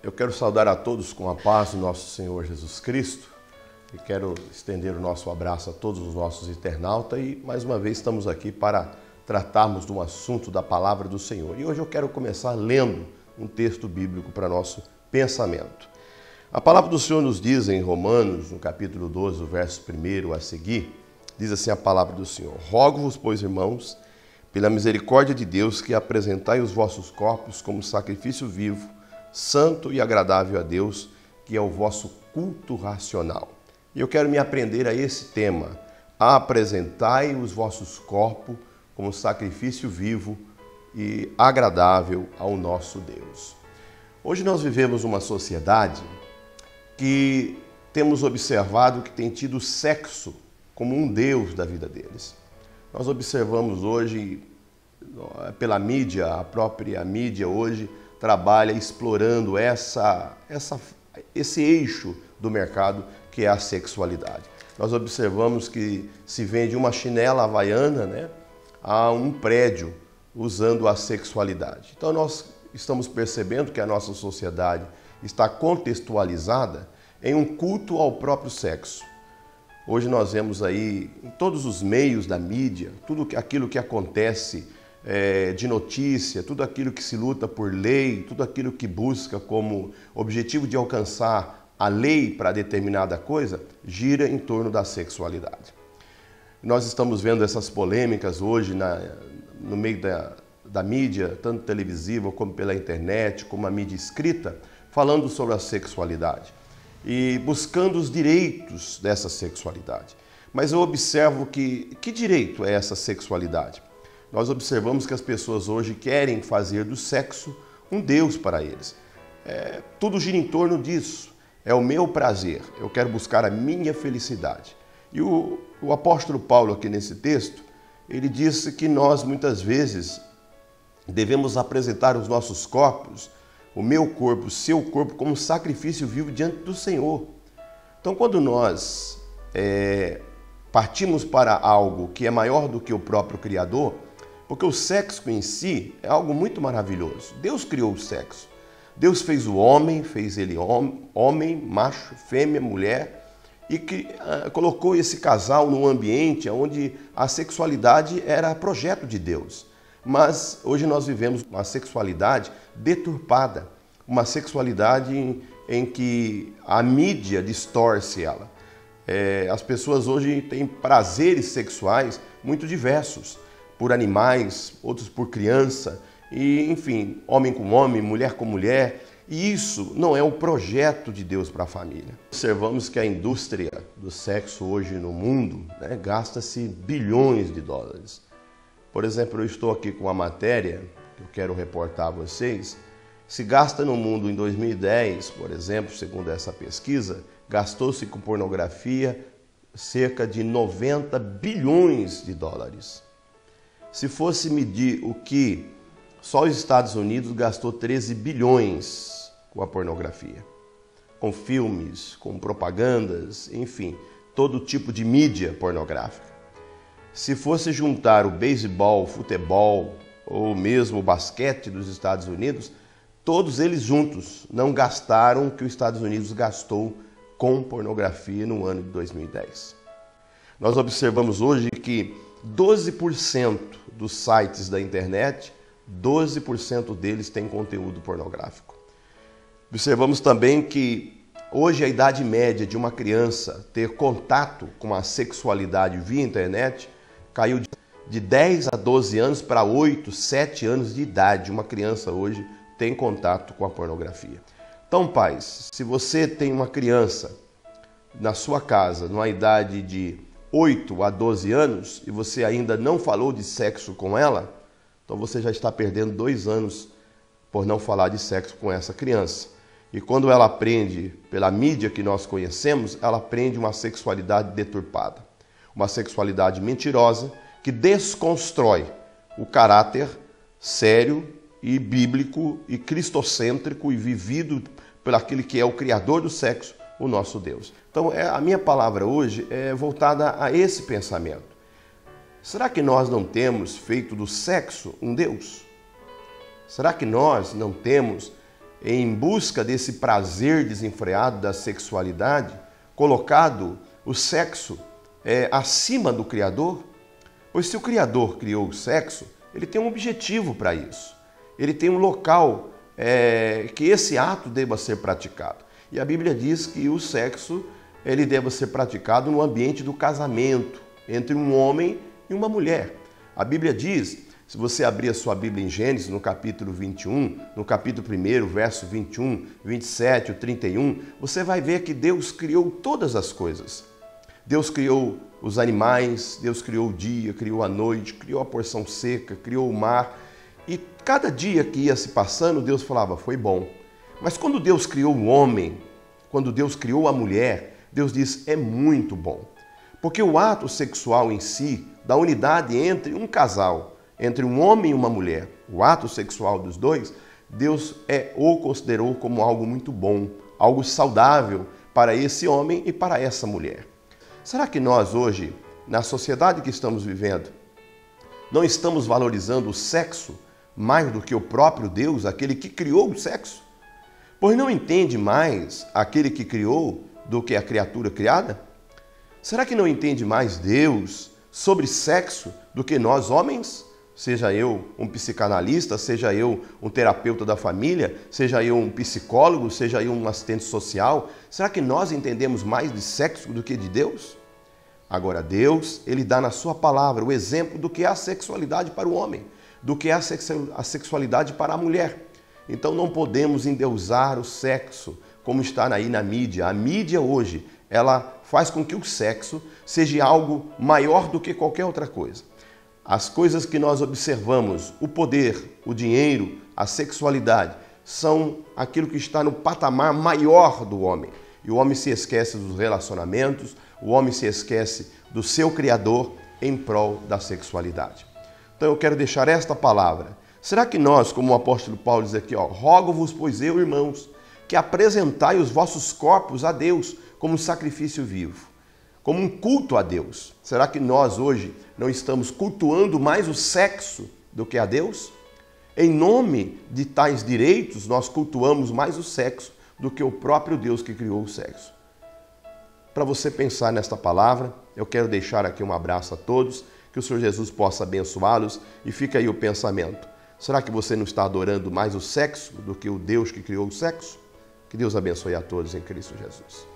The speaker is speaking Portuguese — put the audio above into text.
Eu quero saudar a todos com a paz do nosso Senhor Jesus Cristo e quero estender o nosso abraço a todos os nossos internautas e mais uma vez estamos aqui para tratarmos de um assunto da palavra do Senhor. E hoje eu quero começar lendo um texto bíblico para nosso pensamento. A palavra do Senhor nos diz em Romanos, no capítulo 12, o verso 1 a seguir, diz assim a palavra do Senhor: Rogo-vos, pois, irmãos, pela misericórdia de Deus, que apresentai os vossos corpos como sacrifício vivo, santo e agradável a Deus, que é o vosso culto racional. E eu quero me aprender a esse tema: apresentai os vossos corpos como sacrifício vivo e agradável ao nosso Deus. Hoje nós vivemos uma sociedade que temos observado que tem tido o sexo como um Deus da vida deles. Nós observamos hoje pela mídia, a própria mídia hoje trabalha explorando esse eixo do mercado que é a sexualidade. Nós observamos que se vende uma chinela havaiana, a um prédio usando a sexualidade. Então nós estamos percebendo que a nossa sociedade está contextualizada em um culto ao próprio sexo. Hoje nós vemos aí em todos os meios da mídia, tudo aquilo que acontece de notícia, tudo aquilo que se luta por lei, tudo aquilo que busca como objetivo de alcançar a lei para determinada coisa, gira em torno da sexualidade. Nós estamos vendo essas polêmicas hoje no meio da mídia, tanto televisiva como pela internet, como a mídia escrita, falando sobre a sexualidade e buscando os direitos dessa sexualidade. Mas eu observo que direito é essa sexualidade? Nós observamos que as pessoas hoje querem fazer do sexo um Deus para eles. Tudo gira em torno disso. É o meu prazer, eu quero buscar a minha felicidade. E o apóstolo Paulo aqui nesse texto, ele disse que nós muitas vezes devemos apresentar os nossos corpos, o meu corpo, o seu corpo, como sacrifício vivo diante do Senhor. Então quando nós partimos para algo que é maior do que o próprio Criador, porque o sexo em si é algo muito maravilhoso. Deus criou o sexo. Deus fez o homem, fez ele homem, macho, fêmea, mulher, e colocou esse casal num ambiente onde a sexualidade era projeto de Deus. Mas hoje nós vivemos uma sexualidade deturpada, uma sexualidade em que a mídia distorce ela. As pessoas hoje têm prazeres sexuais muito diversos, por animais, outros por criança, e enfim, homem com homem, mulher com mulher. E isso não é o projeto de Deus para a família. Observamos que a indústria do sexo hoje no mundo gasta-se bilhões de dólares. Por exemplo, eu estou aqui com uma matéria que eu quero reportar a vocês. Se gasta no mundo em 2010, por exemplo, segundo essa pesquisa, gastou-se com pornografia cerca de 90 bilhões de dólares. Se fosse medir o que só os Estados Unidos gastou 13 bilhões com a pornografia, com filmes, com propagandas, enfim, todo tipo de mídia pornográfica. Se fosse juntar o beisebol, o futebol ou mesmo o basquete dos Estados Unidos, todos eles juntos não gastaram o que os Estados Unidos gastou com pornografia no ano de 2010. Nós observamos hoje que 12% dos sites da internet, 12% deles têm conteúdo pornográfico. Observamos também que hoje a idade média de uma criança ter contato com a sexualidade via internet caiu de 10 a 12 anos para 8, 7 anos de idade. Uma criança hoje tem contato com a pornografia. Então, pais, se você tem uma criança na sua casa, numa idade de 8 a 12 anos, e você ainda não falou de sexo com ela, então você já está perdendo 2 anos por não falar de sexo com essa criança. E quando ela aprende pela mídia que nós conhecemos, ela aprende uma sexualidade deturpada, uma sexualidade mentirosa que desconstrói o caráter sério e bíblico e cristocêntrico e vivido por aquele que é o Criador do sexo, o nosso Deus. Então a minha palavra hoje é voltada a esse pensamento. Será que nós não temos feito do sexo um Deus? Será que nós não temos em busca desse prazer desenfreado da sexualidade, colocado o sexo acima do Criador? Pois se o Criador criou o sexo, ele tem um objetivo para isso. Ele tem um local que esse ato deva ser praticado. E a Bíblia diz que o sexo ele deve ser praticado no ambiente do casamento, entre um homem e uma mulher. A Bíblia diz, se você abrir a sua Bíblia em Gênesis, no capítulo 21, no capítulo 1, verso 21, 27, 31, você vai ver que Deus criou todas as coisas. Deus criou os animais, Deus criou o dia, criou a noite, criou a porção seca, criou o mar. E cada dia que ia se passando, Deus falava, foi bom. Mas quando Deus criou o homem, quando Deus criou a mulher, Deus diz, é muito bom. Porque o ato sexual em si, da unidade entre um casal, entre um homem e uma mulher, o ato sexual dos dois, Deus o considerou como algo muito bom, algo saudável para esse homem e para essa mulher. Será que nós hoje, na sociedade que estamos vivendo, não estamos valorizando o sexo mais do que o próprio Deus, aquele que criou o sexo? Pois não entende mais aquele que criou do que a criatura criada? Será que não entende mais Deus sobre sexo do que nós homens? Seja eu um psicanalista, seja eu um terapeuta da família, seja eu um psicólogo, seja eu um assistente social, será que nós entendemos mais de sexo do que de Deus? Agora, Deus, ele dá na sua palavra o exemplo do que é a sexualidade para o homem, do que é a sexualidade para a mulher. Então não podemos endeusar o sexo, como está aí na mídia. A mídia hoje, ela faz com que o sexo seja algo maior do que qualquer outra coisa. As coisas que nós observamos, o poder, o dinheiro, a sexualidade, são aquilo que está no patamar maior do homem. E o homem se esquece dos relacionamentos, o homem se esquece do seu Criador em prol da sexualidade. Então eu quero deixar esta palavra. Será que nós, como o apóstolo Paulo diz aqui, rogo-vos, pois eu, irmãos, que apresentai os vossos corpos a Deus como sacrifício vivo, como um culto a Deus. Será que nós hoje não estamos cultuando mais o sexo do que a Deus? Em nome de tais direitos, nós cultuamos mais o sexo do que o próprio Deus que criou o sexo. Para você pensar nesta palavra, eu quero deixar aqui um abraço a todos, que o Senhor Jesus possa abençoá-los e fica aí o pensamento. Será que você não está adorando mais o sexo do que o Deus que criou o sexo? Que Deus abençoe a todos em Cristo Jesus.